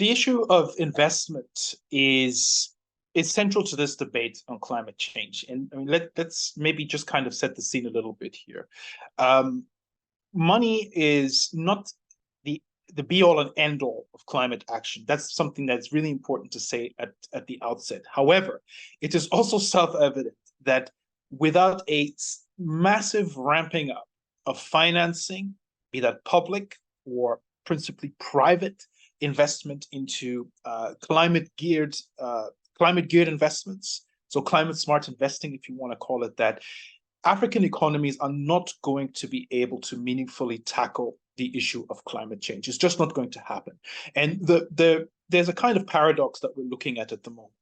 the issue of investment is central to this debate on climate change. And I mean, let's maybe just kind of set the scene a little bit here. Money is not the be all and end all of climate action. That's something that's really important to say at the outset. However, it is also self-evident that without a massive ramping up of financing, be that public or principally private investment into climate-geared investments, so climate smart investing, if you want to call it that, African economies are not going to be able to meaningfully tackle the issue of climate change. It's just not going to happen. And there's a kind of paradox that we're looking at the moment,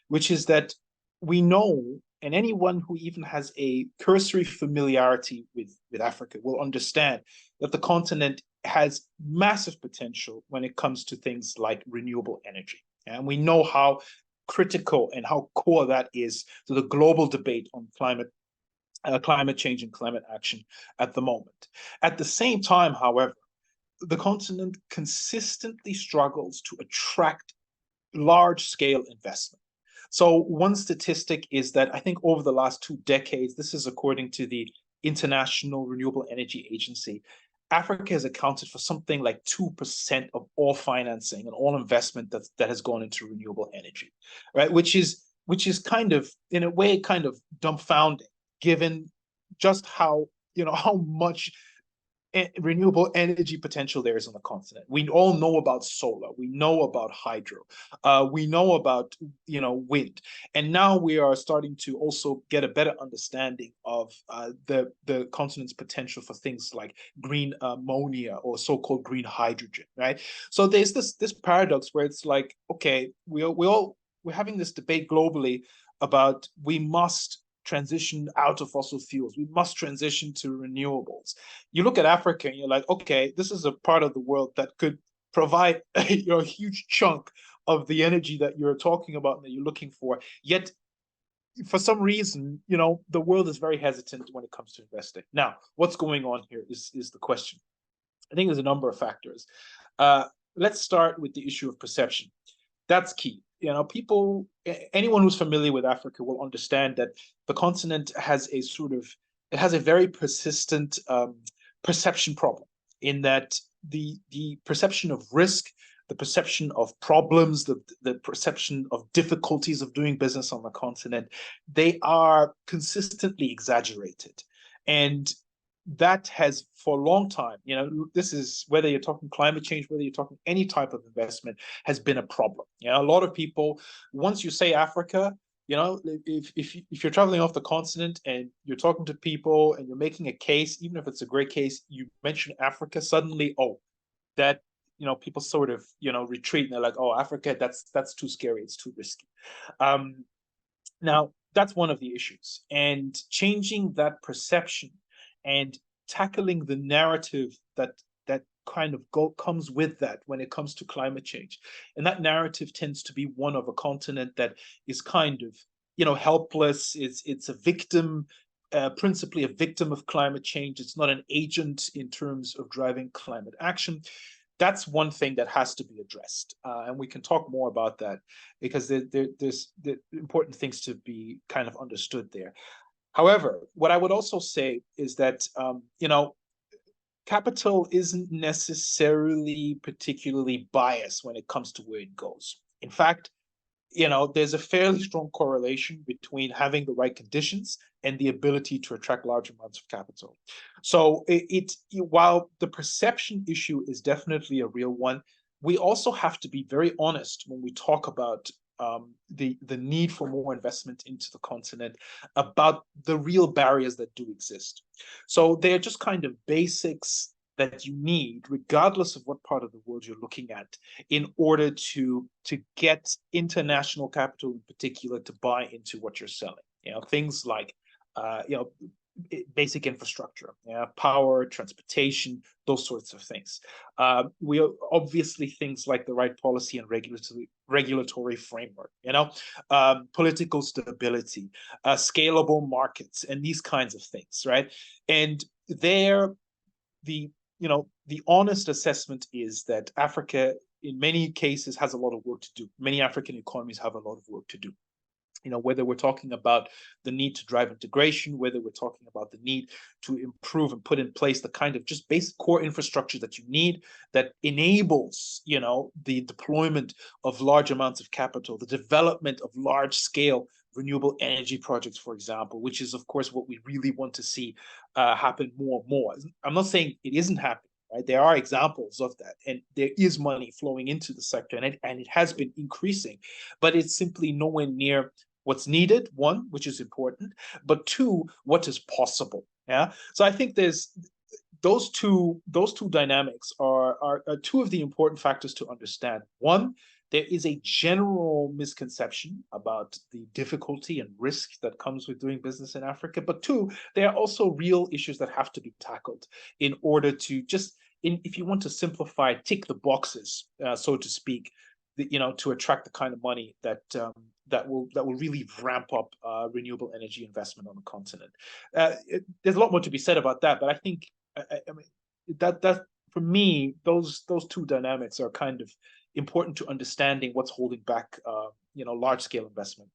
which is that we know, and anyone who even has a cursory familiarity with Africa will understand that the continent has massive potential when it comes to things like renewable energy. And we know how critical and how core that is to the global debate on climate change and climate action at the moment. At the same time, however, the continent consistently struggles to attract large-scale investment. So one statistic is that I think over the last 2 decades, this is according to the International Renewable Energy Agency, Africa has accounted for something like 2% of all financing and all investment that has gone into renewable energy, right? Which is kind of, in a way, kind of dumbfounding, given just how much renewable energy potential there is on the continent. We all know about solar, we know about hydro, we know about wind, and now we are starting to also get a better understanding of the continent's potential for things like green ammonia or so-called green hydrogen, right? So there's this paradox where it's like, okay, we're having this debate globally about we must transition out of fossil fuels. We must transition to renewables. You look at Africa and you're like, okay, this is a part of the world that could provide a huge chunk of the energy that you're talking about and that you're looking for. Yet, for some reason, the world is very hesitant when it comes to investing. Now, what's going on here is the question. I think there's a number of factors. Let's start with the issue of perception. That's key. People, anyone who's familiar with Africa will understand that the continent has a very persistent perception problem, in that the perception of risk, the perception of problems, the perception of difficulties of doing business on the continent, they are consistently exaggerated. And that has, for a long time, this is whether you're talking climate change, whether you're talking any type of investment, has been a problem. A lot of people, once you say Africa, if you're traveling off the continent and you're talking to people and you're making a case, even if it's a great case, you mention Africa, suddenly, that people sort of retreat, and they're like, oh, Africa, that's too scary, it's too risky. Now that's one of the issues, and changing that perception and tackling the narrative that kind of comes with that when it comes to climate change. And that narrative tends to be one of a continent that is kind of, helpless. It's a victim, principally a victim of climate change. It's not an agent in terms of driving climate action. That's one thing that has to be addressed. And we can talk more about that, because there's important things to be kind of understood there. However, what I would also say is that, capital isn't necessarily particularly biased when it comes to where it goes. In fact, there's a fairly strong correlation between having the right conditions and the ability to attract large amounts of capital. So while the perception issue is definitely a real one, we also have to be very honest when we talk about the need for more investment into the continent, about the real barriers that do exist. So they're just kind of basics that you need, regardless of what part of the world you're looking at, in order to get international capital in particular to buy into what you're selling. Things like basic infrastructure, power, transportation, those sorts of things. We obviously things like the right policy and regulatory framework, political stability, scalable markets, and these kinds of things, right? And there, the honest assessment is that Africa in many cases has a lot of work to do. Many African economies have a lot of work to do. Whether we're talking about the need to drive integration, whether we're talking about the need to improve and put in place the kind of just basic core infrastructure that you need that enables, the deployment of large amounts of capital, the development of large scale renewable energy projects, for example, which is, of course, what we really want to see happen more and more. I'm not saying it isn't happening. Right? There are examples of that, and there is money flowing into the sector, and it has been increasing, but it's simply nowhere near what's needed, one, which is important, but two, what is possible. Yeah. So I think there's those two dynamics are two of the important factors to understand. One, there is a general misconception about the difficulty and risk that comes with doing business in Africa. But two, there are also real issues that have to be tackled in order to just, if you want to simplify, tick the boxes, so to speak, to attract the kind of money that will really ramp up renewable energy investment on the continent. There's a lot more to be said about that, but I think that for me, those two dynamics are kind of important to understanding what's holding back large scale investment.